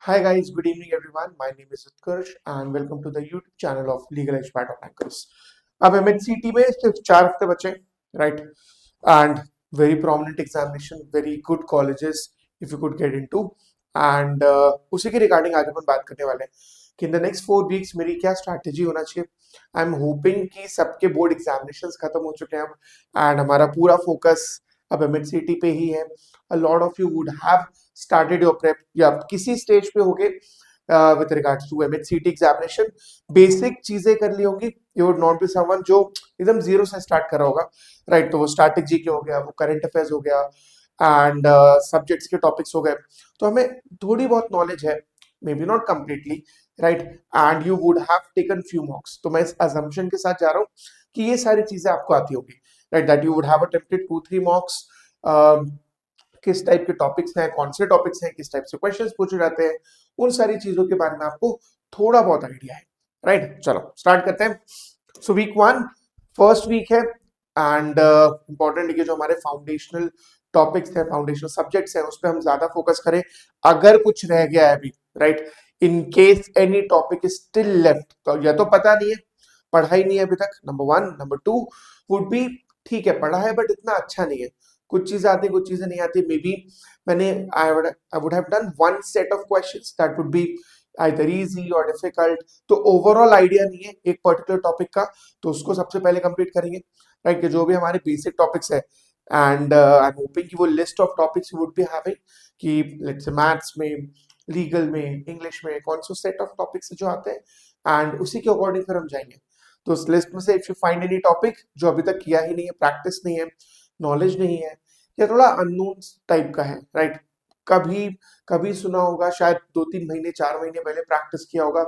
Hi guys, good evening everyone. My name is Utkarsh and welcome to the YouTube channel of Legal Expert of Anchors. अब MHCT में सिर्फ 4 हफ्ते बचे, right? And very prominent examination, very good colleges if you could get into. And उसी के regarding आज अपन बात करने वाले हैं कि इन द नेक्स्ट 4 वीक्स मेरी क्या स्ट्रैटेजी होना चाहिए. आई एम होपिंग कि सबके बोर्ड एग्जामिनेशंस खत्म हो चुके हैं अब एंड हमारा पूरा फोकस अब MHCT पे ही है. A lot of you would have started your prep या किसी स्टेज पे होगे with regards to MHCT examination. Basic चीजें कर ली होंगी. You would not be someone जो एकदम जीरो से स्टार्ट कर रहा होगा, राइट? तो वो स्टैटिक जीके हो गया, वो करंट अफेयर्स हो गया एंड सब्जेक्ट्स के टॉपिक्स हो गए. तो हमें थोड़ी बहुत नॉलेज है, may be not completely, right? And you would have taken few मॉक्स. तो मैं इस अजम्पशन के साथ जा रहा हूँ कि ये सारी चीजें आपको आती होगी, right? That you would have attempted 2-3 मॉक्स. किस टाइप के टॉपिक्स हैं, कौन से टॉपिक्स हैं, किस टाइप से क्वेश्चंस पूछे जाते हैं, उन सारी चीजों के बारे में आपको थोड़ा बहुत आइडिया है, राइट? चलो स्टार्ट करते हैं. सो वीक 1 फर्स्ट वीक है एंड इंपॉर्टेंट है जो हमारे फाउंडेशनल टॉपिक्स हैं, फाउंडेशनल सब्जेक्ट्स हैं, उस पर हम ज्यादा फोकस करें. अगर कुछ रह गया है अभी, right, in case any topic is still left, तो या तो पता नहीं है, पढ़ा ही नहीं है अभी तक, नंबर 1. नंबर 2 वुड बी ठीक है, पढ़ा है बट इतना अच्छा नहीं है, कुछ चीजें आती, कुछ चीजें नहीं आती. मे बी मैंने I would have done one set of questions that would be either easy और डिफिकल्ट. तो ओवरऑल आइडिया नहीं है एक पर्टिकुलर टॉपिक का, तो उसको सबसे पहले कंप्लीट करेंगे, राइट? कि जो भी हमारे बेसिक टॉपिक्स है एंड आई एम होपिंग कि वो list of topics would be having कि लेट्स से मैथ्स में, लीगल में, इंग्लिश में कौन से सेट ऑफ टॉपिक्स जो आते हैं एंड उसी के अकॉर्डिंग फिर हम जाएंगे. तो उस लिस्ट में से if you find any topic जो अभी तक किया ही नहीं है, प्रैक्टिस नहीं है, नॉलेज नहीं है, या थोड़ा अननोन टाइप का है, राइट? कभी कभी सुना होगा, शायद 2-3 महीने 4 महीने पहले प्रैक्टिस किया होगा,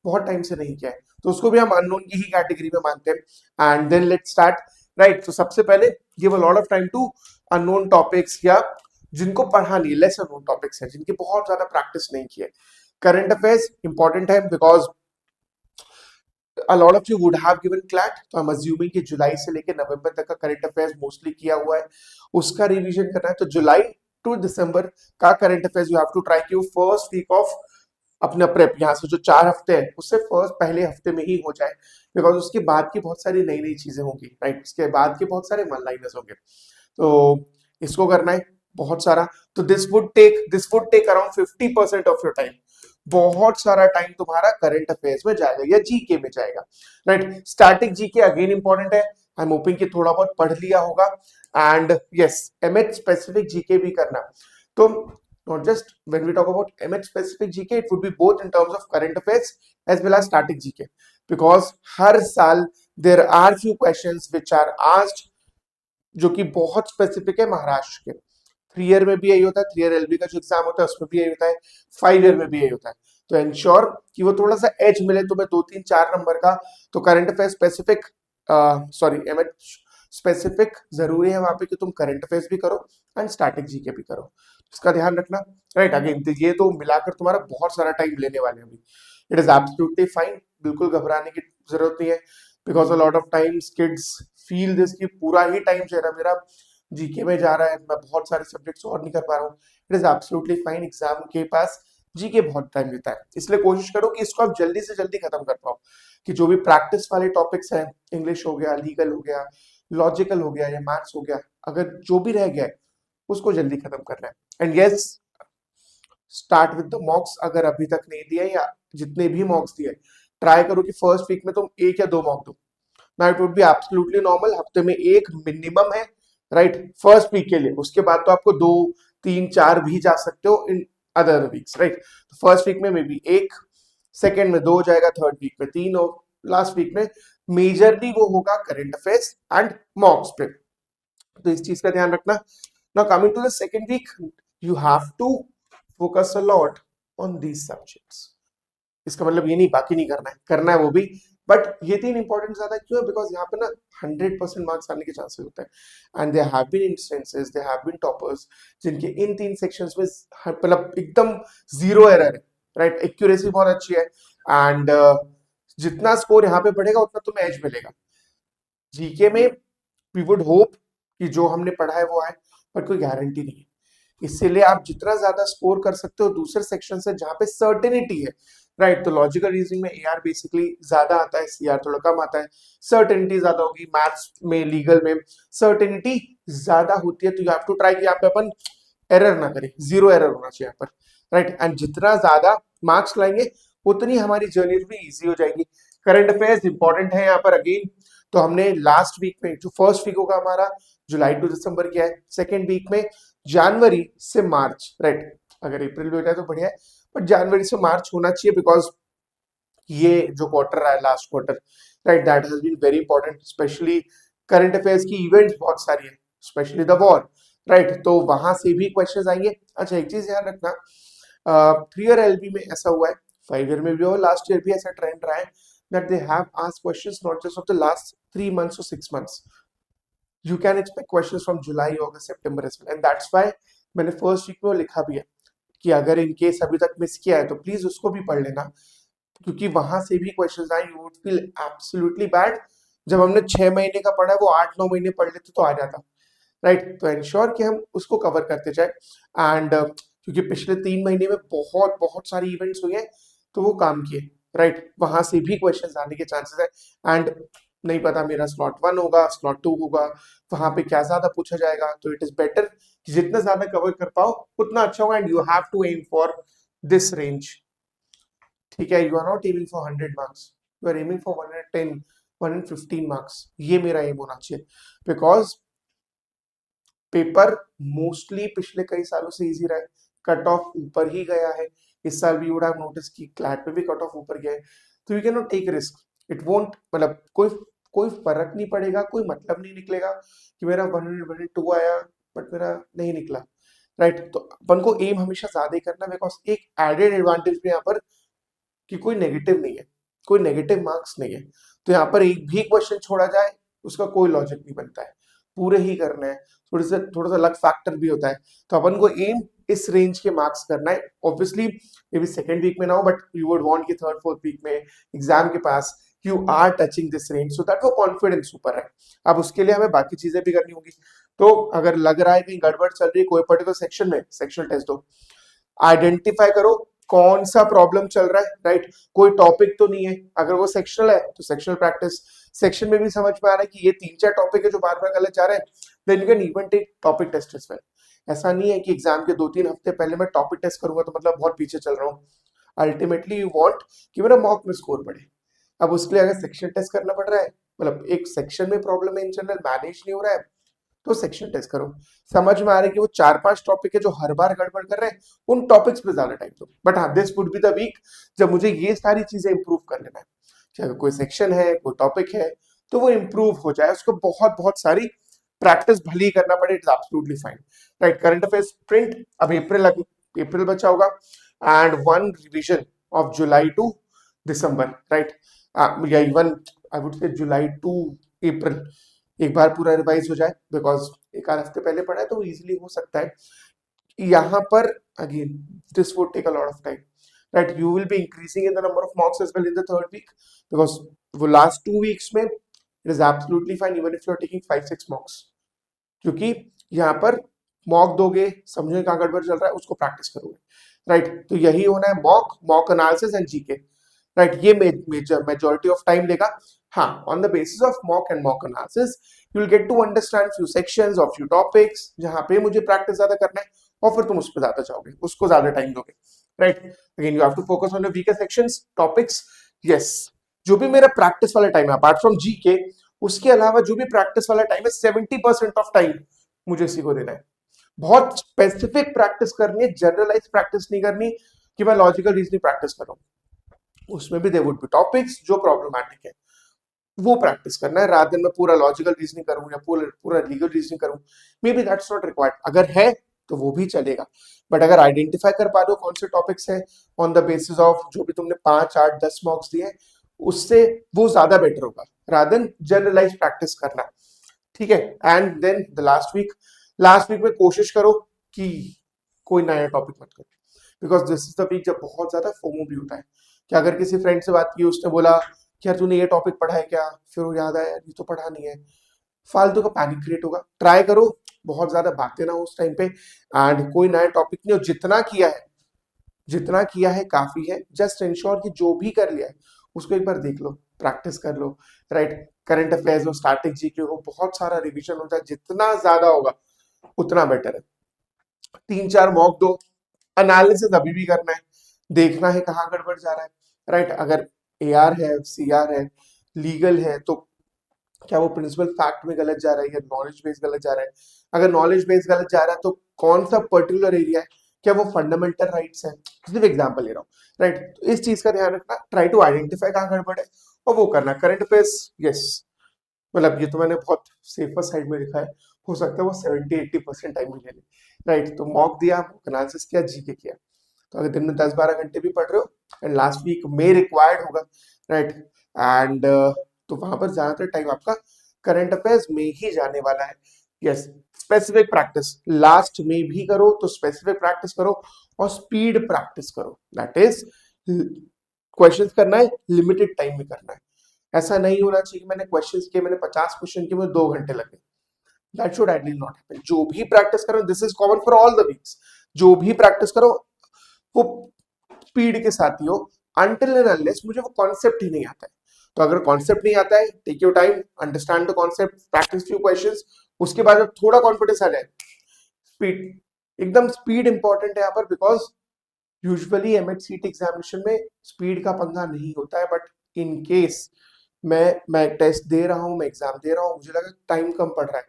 बहुत टाइम से नहीं किया है, तो उसको भी हम अननोन की ही कैटेगरी में मानते हैं. And then let's start, right? तो सबसे पहले give a lot of time to unknown topics या जिनको पढ़ा नहीं, लेस अननोन टॉपिक्स है, जिनकी बहुत ज्यादा प्रैक्टिस नहीं की है. करंट अफेयर्स इंपॉर्टेंट है because a lot of you would have given CLAT, तो I'm assuming कि जुलाई से लेकर नवंबर तक का करंट अफेयर्स मोस्टली किया हुआ है, उसका रिवीजन करना है. तो जुलाई टू दिसंबर का current affairs you have to try कि फर्स्ट वीक ऑफ अपना प्रेप, यहाँ से जो 4 हफ्ते हैं उससे फर्स्ट पहले हफ्ते में ही हो जाए, बिकॉज उसके बाद की बहुत सारी नई नई चीजें होंगी, राइट? उसके बाद के बहुत सारे वन लाइनर्स होंगे, तो इसको करना है बहुत सारा. तो this would take around 50% of your time. बहुत सारा टाइम तुम्हारा करंट अफेयर्स में जाएगा या जीके में जाएगा, right? Static GK again important है. आई एम होपिंग कि थोड़ा बहुत पढ़ लिया होगा and yes, MH specific GK भी करना. तो not just when we talk about MH specific GK, it would be both in terms of current affairs as well as static GK, because हर साल there are few questions which are asked जो कि बहुत specific है महाराष्ट्र के. 3 year में भी यही होता है, 3 ईयर एलबी का जो एग्जाम होता है उसमें भी यही होता है, 5 ईयर में भी यही होता है. तो एंश्योर कि वो थोड़ा सा एज मिले तुम्हें 2-3-4 नंबर का. तो current affair specific, sorry MH specific जरूरी है वहां पे कि तुम करंट अफेयर्स भी करो एंड स्टैटिक जीके भी करो, इसका ध्यान रखना, राइट? अगेन ये तो मिलाकर तुम्हारा बहुत सारा टाइम लेने वाले हैं अभी. इट इज एब्सोल्युटली फाइन, बिल्कुल घबराने की जरूरत नहीं है, because a lot of times kids feel this कि पूरा ही टाइम जो है मेरा जीके में जा रहा है, मैं बहुत सारे सब्जेक्ट्स और नहीं कर पा रहा हूँ. It is absolutely fine, exam के पास जीके बहुत टाइम लेता है, इसलिए कोशिश करो कि इसको आप जल्दी से जल्दी खत्म कर पाओ. कि जो भी प्रैक्टिस वाले टॉपिक्स हैं, इंग्लिश हो गया, लीगल हो गया, लॉजिकल हो गया या मैथ्स हो गया, अगर जो भी रह गया है उसको जल्दी खत्म करना है. And yes, start with the मॉक्स. अगर अभी तक नहीं दिया या जितने भी मॉक्स दिए, ट्राई करो कि फर्स्ट वीक में तुम 1 या 2 मॉक दो. Now it would be absolutely normal, हफ्ते में एक मिनिमम है, राइट? फर्स्ट वीक के लिए, उसके बाद तो आपको 2-3-4 भी जा सकते हो in other weeks, right? First week में मे बी एक, सेकेंड में 2 हो जाएगा, थर्ड वीक में 3 हो, लास्ट वीक में मेजरली वो होगा करंट अफेयर्स एंड मॉक्स पे. तो इस चीज का ध्यान रखना. Now coming to the second week, you have to focus a lot on these subjects. इसका मतलब ये नहीं बाकी नहीं करना है, करना है वो भी, बट ये 3 इंपॉर्टेंट ज्यादा क्यों है? बिकॉज यहाँ पे ना 100% मार्क्स आने के चांसेस होते हैं and there have been instances, there have been toppers जिनके इन 3 सेक्शंस में मतलब एकदम जीरो एरर है, राइट? एक्यूरेसी बहुत अच्छी है एंड जितना स्कोर यहाँ पे बढ़ेगा उतना तुम्हें एज मिलेगा. जीके में वी वुड होप कि जो हमने पढ़ा है वो आए, बट कोई गारंटी नहीं है. इसीलिए आप जितना ज्यादा स्कोर कर सकते हो दूसरे सेक्शन से जहां पे सर्टेनिटी है, राइट। तो लॉजिकल रीजनिंग में एआर बेसिकली ज्यादा आता है, सीआर थोड़ा कम आता है, सर्टेनिटी ज्यादा होगी। मैथ्स में, लीगल में सर्टेनिटी ज्यादा होती है, तो यू हैव टू ट्राई कि यहाँ पे अपन एरर ना करें, जीरो एरर होना चाहिए यहाँ पर, राइट। एंड जितना ज्यादा मार्क्स लाएंगे उतनी हमारी जर्नी भी इजी हो जाएगी। करंट अफेयर्स इंपॉर्टेंट है यहाँ पर अगेन। तो हमने लास्ट वीक में जो फर्स्ट वीक होगा हमारा जुलाई टू दिसंबर किया है, सेकेंड वीक में जनवरी से मार्च, राइट। अगर अप्रैल में हो जाए तो बढ़िया है, बट जनवरी से मार्च होना चाहिए, बिकॉज ये जो क्वार्टर रहा है last quarter, right, that has been very important. Specially current affairs की इवेंट्स बहुत सारी है, स्पेशली द वॉर, राइट। तो वहां से भी क्वेश्चंस आएंगे। अच्छा, एक चीज ध्यान रखना, 3 ईयर एलबी में ऐसा हुआ है, 5 ईयर में भी हो, लास्ट ईयर भी ऐसा ट्रेंड रहा है, that they have asked questions not just of the last 3 months or 6 months. You can expect questions from July, August, September as well, and that's why मैंने फर्स्ट वीक में वो लिखा भी है कि अगर इन केस अभी तक मिस किया है तो प्लीज उसको भी पढ़ लेना, क्योंकि वहां से भी क्वेश्चंस आए। You would feel absolutely bad. जब हमने 6 महीने का पढ़ा है वो 8-9 महीने पढ़ लेते तो आ जाता, राइट। तो इंश्योर कि हम उसको कवर करते जाए। एंड क्योंकि पिछले 3 महीने में बहुत बहुत सारी इवेंट्स हुई है, तो वो काम किए, राइट। वहां से भी क्वेश्चन आने के चांसेस है। एंड नहीं पता मेरा स्लॉट 1 होगा, स्लॉट 2 होगा, वहां पे क्या ज्यादा पूछा जाएगा, तो इट इज बेटर कि जितना ज्यादा कवर कर पाओ उतना अच्छा होगा। And you have to aim for this range, ठीक है। You are not aiming for 100 marks, you are aiming for 110, 115 marks. ये मेरा एम होना चाहिए, बिकॉज पेपर मोस्टली पिछले कई सालों से इजी रहा है, कट ऑफ ऊपर ही गया है। इस साल भी वुड हैव नोटिस की क्लैट में भी कट ऑफ ऊपर गया है, तो you can not take risk. It won't, मतलब कोई कोई फर्क नहीं पड़ेगा, कोई मतलब नहीं निकलेगा कि मेरा 102 आया बट मेरा नहीं निकला, राइट। तो अपन को एम हमेशा ज्यादा ही करना है, बिकॉज एक एडेड एडवांटेज भी यहाँ पर कि कोई नेगेटिव नहीं है, कोई नेगेटिव मार्क्स नहीं है। तो यहाँ पर एक भी क्वेश्चन छोड़ा जाए उसका कोई लॉजिक नहीं बनता है, पूरे ही करना है। थोड़ा सा लक फैक्टर भी होता है। तो अपन को एम इस रेंज के मार्क्स करना है। Obviously may be second week में ना हो, बट यू वुड वांट कि थर्ड फोर्थ वीक में एग्जाम के पास you are touching this range, so that वो कॉन्फिडेंस ऊपर है। अब उसके लिए हमें बाकी चीजें भी करनी होगी। तो अगर लग रहा है कि गड़बड़ चल रही है कोई पर्टिकुलर सेक्शन में, सेक्शनल टेस्ट दो, आइडेंटिफाई करो कौन सा प्रॉब्लम चल रहा है, राइट। कोई टॉपिक तो नहीं है, अगर वो सेक्शनल है तो सेक्शनल प्रैक्टिस। सेक्शन में भी समझ में आ रहा है कि ये 3-4 टॉपिक है जो बार बार गलत जा रहे हैं, then you can even take topic test as well. ऐसा नहीं है कि एग्जाम के 2-3 हफ्ते पहले मैं टॉपिक टेस्ट करूंगा तो मतलब बहुत पीछे चल रहा हूँ। अल्टीमेटली यू वांट कि मेरा मॉक में स्कोर बढ़े। अब उसके लिए अगर सेक्शन टेस्ट करना पड़ रहा है, मतलब एक सेक्शन में प्रॉब्लम है, इन जनरल मैनेज नहीं हो रहा है, तो सेक्शन टेस्ट करो। समझ में आ रहा है कि वो 4-5 टॉपिक है जो हर बार गड़बड़ कर रहे हैं, उन टॉपिक्स पे ज्यादा टाइम दो। बट हाँ, this would be the week जब मुझे ये सारी चीजें इंप्रूव कर लेना है, चाहे कोई सेक्शन है, कोई टॉपिक है, तो वो इंप्रूव हो जाए। उसको बहुत बहुत सारी प्रैक्टिस भली ही करना पड़े, it's absolutely fine, right. Current affairs print अब अप्रैल बचा होगा, and 1 revision of July to December, right. या even I would say July to अप्रैल एक बार पूरा रिवाइज हो जाए, बिकॉज एक आध हफ्ते पहले पढ़ा है तो इजीली हो सकता है। यहाँ पर again this would take a lot of time, right. You will be increasing in the number of mocks as well in the third week, because वो लास्ट 2 वीक्स में it is absolutely fine even if you are taking 5-6 mocks, क्योंकि यहाँ पर mock दोगे, समझोगे कहाँ गड़बड़ चल रहा है, उसको प्रैक्टिस करोगे, राइट। तो यही होना है, mock, mock analysis and GK, right. ये मेजॉरिटी ऑफ टाइम लेगा। हाँ, on the basis of mock and mock analysis you will get to understand few sections और फ्यू टॉपिक्स जहां पे मुझे प्रैक्टिस ज्यादा करना है, और फिर तुम उस पर ज्यादा जाओगे, उसको ज्यादा टाइम दोगे, right. Again you have to focus on the weaker sections, topics. Yes, जो भी मेरा प्रैक्टिस वाला टाइम है अपार्ट फ्रॉम जीके, उसके अलावा जो भी प्रैक्टिस वाला टाइम है 70% ऑफ टाइम मुझे इसी को देना है। बहुत स्पेसिफिक प्रैक्टिस करनी है, जनरलाइज प्रैक्टिस नहीं करनी कि मैं लॉजिकल रीजनिंग प्रैक्टिस कर रहा हूं। उसमें भी देयर वुड बी टॉपिक्स जो प्रॉब्लमैटिक है, वो प्रैक्टिस करना है, रात दिन में पूरा लॉजिकल रीजनिंग करूं या पूरा पूरा लीगल रीजनिंग करूं, may be that's not required. अगर है तो वो भी चलेगा, बट अगर आइडेंटिफाई कर पा रहे हो कौन से टॉपिक्स है ऑन द बेसिस ऑफ जो भी तुमने 5-8-10 मॉक्स दिए, उससे वो ज्यादा बेटर होगा रादर देन जनरलाइज प्रैक्टिस करना, ठीक है। And then the last week में कोशिश करो कि कोई नया टॉपिक मत करो, because this is the week जब बहुत ज्यादा फोमो भी होता है कि अगर किसी फ्रेंड से बात की, उसने बोला कि यार तूने ये टॉपिक पढ़ा है क्या, फिर वो याद आया ये तो पढ़ा नहीं है, फालतू का पैनिक क्रिएट होगा। ट्राई करो बहुत ज्यादा भागते ना हो उस टाइम पे, एंड कोई नया टॉपिक नहीं हो, जितना किया है काफी है। जस्ट इंश्योर कि जो भी कर लिया है उसको एक बार देख लो, प्रैक्टिस कर लो, राइट। करंट अफेयर्स हो, स्टैटिक जीके हो, बहुत सारा रिवीजन होता है, जितना ज्यादा होगा उतना बेटर है। 3-4 मॉक दो, एनालिसिस अभी भी करना है, देखना है कहाँ गड़बड़ जा रहा है, राइट। अगर एआर है, सीआर है, लीगल है, तो क्या वो प्रिंसिपल फैक्ट में गलत जा रहा है या नॉलेज बेस गलत जा रहा है। अगर नॉलेज बेस गलत जा रहा है तो कौन सा पर्टिकुलर एरिया है, क्या वो फंडामेंटल राइट्स है, सिर्फ एग्जांपल ले रहा हूँ, राइट। तो इस चीज का ध्यान रखना, ट्राई टू आइडेंटिफाई कहाँ गड़बड़ है और वो करना। करंट अफेयर्स, यस, मतलब ये तो मैंने बहुत सेफर साइड में लिखा है, हो सकता है वो 70-80% टाइम में ले ले, राइट। तो मॉक दिया, एनालिसिस किया, जीके किया। तो अगर दिन में 10-12 घंटे भी पढ़ रहे हो एंड लास्ट वीक में रिक्वायर्ड होगा, राइट, एंड तो वहां पर ज्यादातर टाइम आपका करंट अफेयर्स में ही जाने वाला है। यस, स्पेसिफिक प्रैक्टिस लास्ट में भी करो, तो स्पेसिफिक प्रैक्टिस करो और स्पीड प्रैक्टिस करो, दैट इज क्वेश्चंस करना है लिमिटेड टाइम में करना है। ऐसा नहीं होना चाहिए कि मैंने क्वेश्चंस किए, मैंने 50 क्वेश्चन किए, मुझे 2 घंटे लगे। That should ideally not happen. जो भी प्रैक्टिस करो, this is common for all the weeks, जो भी प्रैक्टिस करो वो स्पीड के साथ ही हो, अनटिल एंड अनलेस मुझे वो कॉन्सेप्ट ही नहीं आता है। तो अगर कॉन्सेप्ट नहीं आता है, take your time, understand the concept, practice few questions, उसके बाद जब थोड़ा कॉन्फिडेंस आ जाए, स्पीड, एकदम स्पीड इंपॉर्टेंट है यहाँ पर, बिकॉज यूजुअली एमएचसीटी एग्जामिनेशन में स्पीड का पंगा नहीं होता है, बट इन केस मैं टेस्ट दे रहा हूँ, मैं एग्जाम दे रहा हूँ, मुझे लगा टाइम कम पड़ रहा है,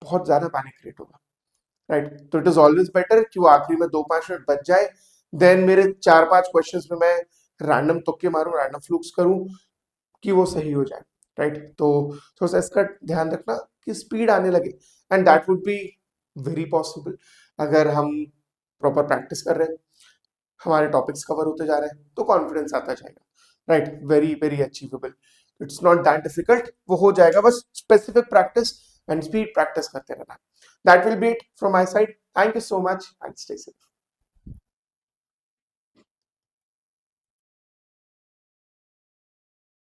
बहुत ज्यादा पैनिक क्रिएट होगा, राइट। तो इट इज ऑलवेज बेटर कि वो आखिरी में 2-5 मिनट बच जाए, देन मेरे 4-5 क्वेश्चंस में मैं रैंडम तुक्के मारूं, रैंडम फ्लूक्स करूं कि वो सही हो जाए, राइट। तो थोड़ा सा इसका ध्यान रखना कि स्पीड आने लगे, and that would be very possible अगर हम प्रॉपर प्रैक्टिस कर रहे हैं, हमारे टॉपिक्स कवर होते जा रहे हैं, तो कॉन्फिडेंस आता जाएगा, right. Very very achievable, it's not that difficult, वो हो जाएगा, बस specific practice and speed practice करते रहना। That will be it from my side. Thank you so much and stay safe.